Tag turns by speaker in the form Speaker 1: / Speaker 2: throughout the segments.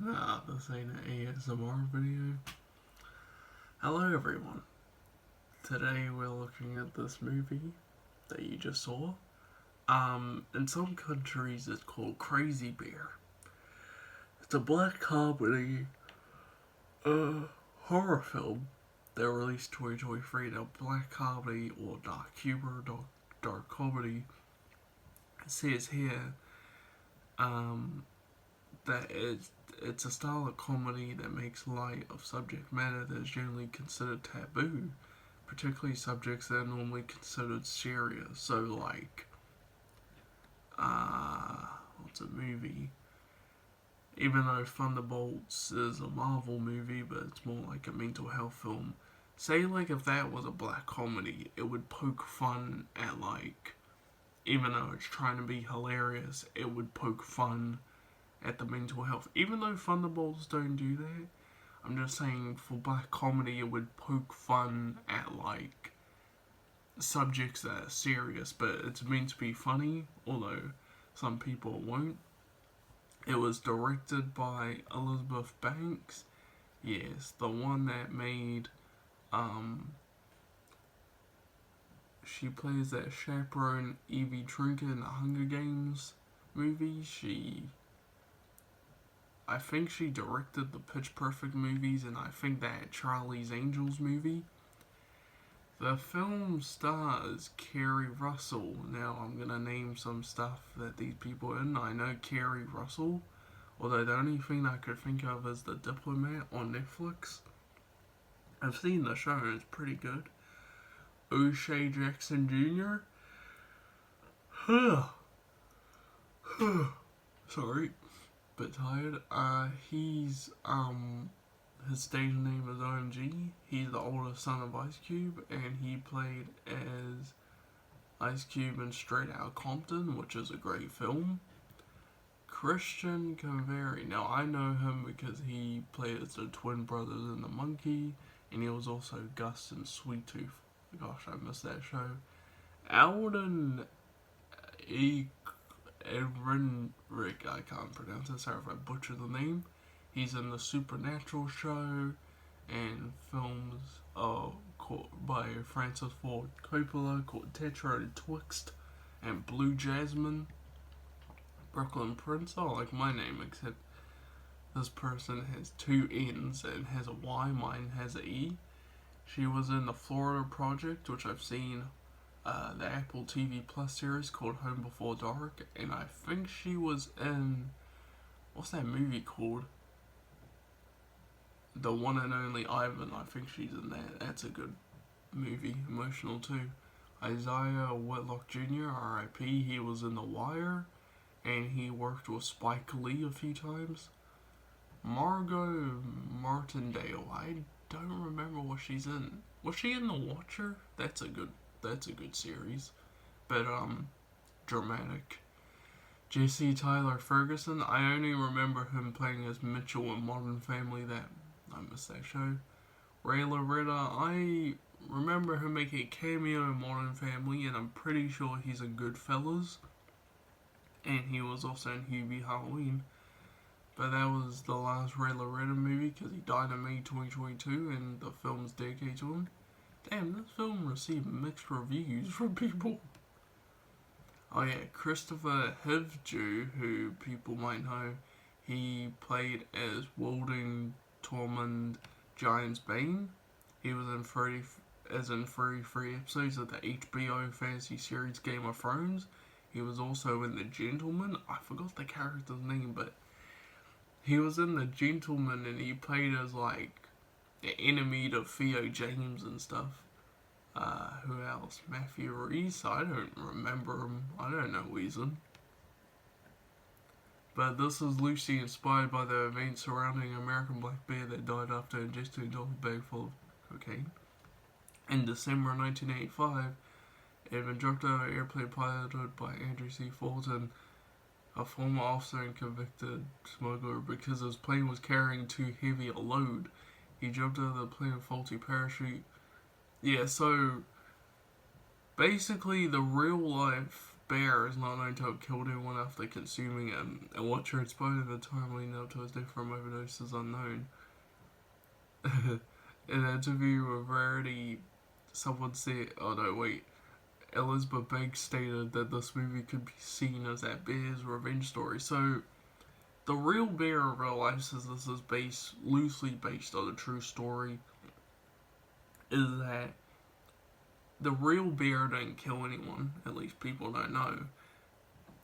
Speaker 1: Nah, this ain't an ASMR video. Hello, everyone. Today we're looking at this movie that you just saw. In some countries it's called Crazy Bear. It's a black comedy, horror film that released 2023. Now, black comedy or dark humor, dark comedy. It says here, that it's a style of comedy that makes light of subject matter that is generally considered taboo, particularly subjects that are normally considered serious. So, like, what's a movie? Even though Thunderbolts is a Marvel movie, but it's more like a mental health film. Say, like, if that was a black comedy, it would poke fun at, like, even though it's trying to be hilarious, it would poke fun at the mental health. Even though Thunderbolts don't do that, I'm just saying for black comedy it would poke fun at like subjects that are serious, but it's meant to be funny, although some people won't. It was directed by Elizabeth Banks. Yes, the one that made she plays that chaperone Evie Trinket in the Hunger Games movie. I think she directed the Pitch Perfect movies, and I think that Charlie's Angels movie. The film stars Kerry Russell. Now, I'm gonna name some stuff that these people are in. I know Kerry Russell, although the only thing I could think of is The Diplomat on Netflix. I've seen the show, it's pretty good. O'Shea Jackson Jr. Sorry, bit tired. His stage name is OMG. He's the oldest son of Ice Cube, and he played as Ice Cube in Straight Outta Compton, which is a great film. Christian Convery. Now, I know him because he played as the twin brothers in The Monkey, and he was also Gus in Sweet Tooth. Gosh, I missed that show. Alden Ehrenreich, I can't pronounce it, sorry if I butchered the name. He's in the Supernatural show and films by Francis Ford Coppola called Tetra and Twixt and Blue Jasmine. Brooklyn Prince, oh, like my name, except this person has two N's and has a Y, mine has a E. She was in the Florida Project, which I've seen, the Apple TV Plus series called Home Before Dark, and I think she was in, what's that movie called? The One and Only Ivan. I think she's in that. That's a good movie, emotional too. Isaiah Whitlock Jr., R.I.P. He was in The Wire, and he worked with Spike Lee a few times. Margot Martindale. I don't remember what she's in. Was she in The Watcher? That's a good series. But dramatic. Jesse Tyler Ferguson. I only remember him playing as Mitchell in Modern Family. That I missed that show. Ray Loretta. I remember him making a cameo in Modern Family, and I'm pretty sure he's in Goodfellas. And he was also in Hubie Halloween. But that was the last Ray Loretta movie because he died in May 2022, and the film's dedicated to him. Damn, this film received mixed reviews from people. Oh yeah, Christopher Hivju, who people might know, he played as Wilding Tormund Giantsbane. He was in 33 episodes of the HBO fantasy series Game of Thrones. He was also in The Gentleman. I forgot the character's name, but he was in The Gentleman, and he played as like the enemy to Theo James and stuff. Who else? Matthew Reese? I don't remember him. I don't know Weason. But this is loosely inspired by the events surrounding American black bear that died after ingesting a double bag full of cocaine. In December 1985, Evan jumped out of an airplane piloted by Andrew C. Fulton, a former officer and convicted smuggler, because his plane was carrying too heavy a load. He jumped out of the plane with faulty parachute. Yeah, so basically the real life bear is not known to have killed anyone after consuming it, and what transpired at the time leading up to his death from overdose is unknown. In an interview with Rarity, someone said, oh no, wait, Elizabeth Banks stated that this movie could be seen as that bear's revenge story. So, the real bear in real life says this is loosely based on a true story, is that the real bear didn't kill anyone, at least people don't know,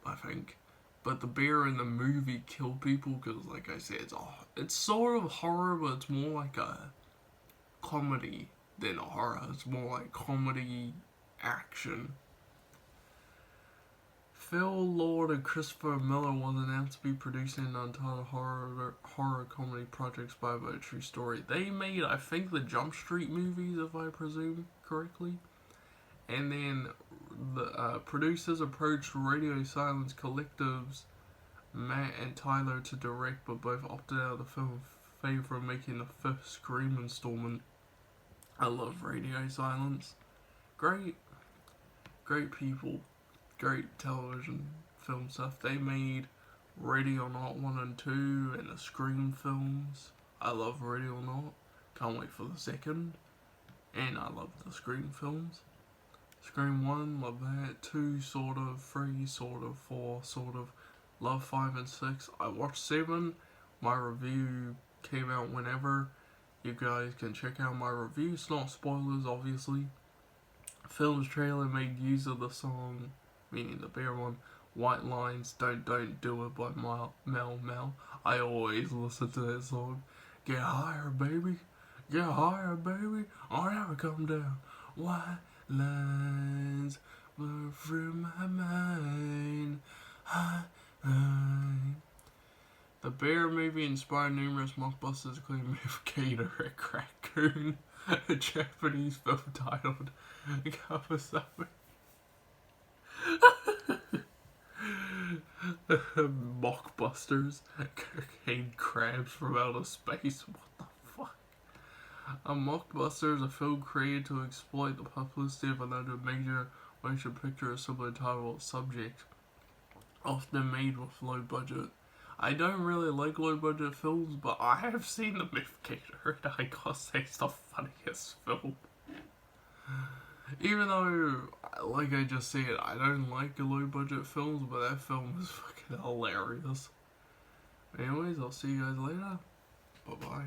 Speaker 1: I think. But the bear in the movie killed people because, like I said, it's sort of horror, but it's more like a comedy than a horror. It's more like comedy action. Phil Lord and Christopher Miller was announced to be producing an untitled horror comedy project inspired by a true story. They made, I think, the Jump Street movies, if I presume correctly. And then the producers approached Radio Silence Collective's Matt and Tyler to direct, but both opted out of the film in favor of making the fifth Scream installment. I love Radio Silence. Great people. Great television film stuff. They made Ready or Not 1 and 2 and the Scream films. I love Ready or Not. Can't wait for the second. And I love the Scream films. Scream 1, love that. 2, sort of. 3, sort of. 4, sort of. Love 5 and 6. I watched 7. My review came out whenever. You guys can check out my review. It's not spoilers, obviously. Film's trailer made use of the song, meaning the bear one, White Lines, Don't Do It by Mel Mel. I always listen to that song. Get higher, baby. Get higher, baby. I'll never come down. White lines blur through my mind. The Bear movie inspired numerous mockbusters, including Myth Gator and Raccoon, a Japanese film titled Kawasaki. Mockbusters, cocaine crabs from outer space. What the fuck? A mockbuster is a film created to exploit the publicity of another major motion picture of similar title or subject, often made with low budget. I don't really like low budget films, but I have seen The Myth Gator, and I gotta say it's the funniest film. Even though, like I just said, I don't like low budget films, but that film is fucking hilarious. Anyways, I'll see you guys later. Bye bye.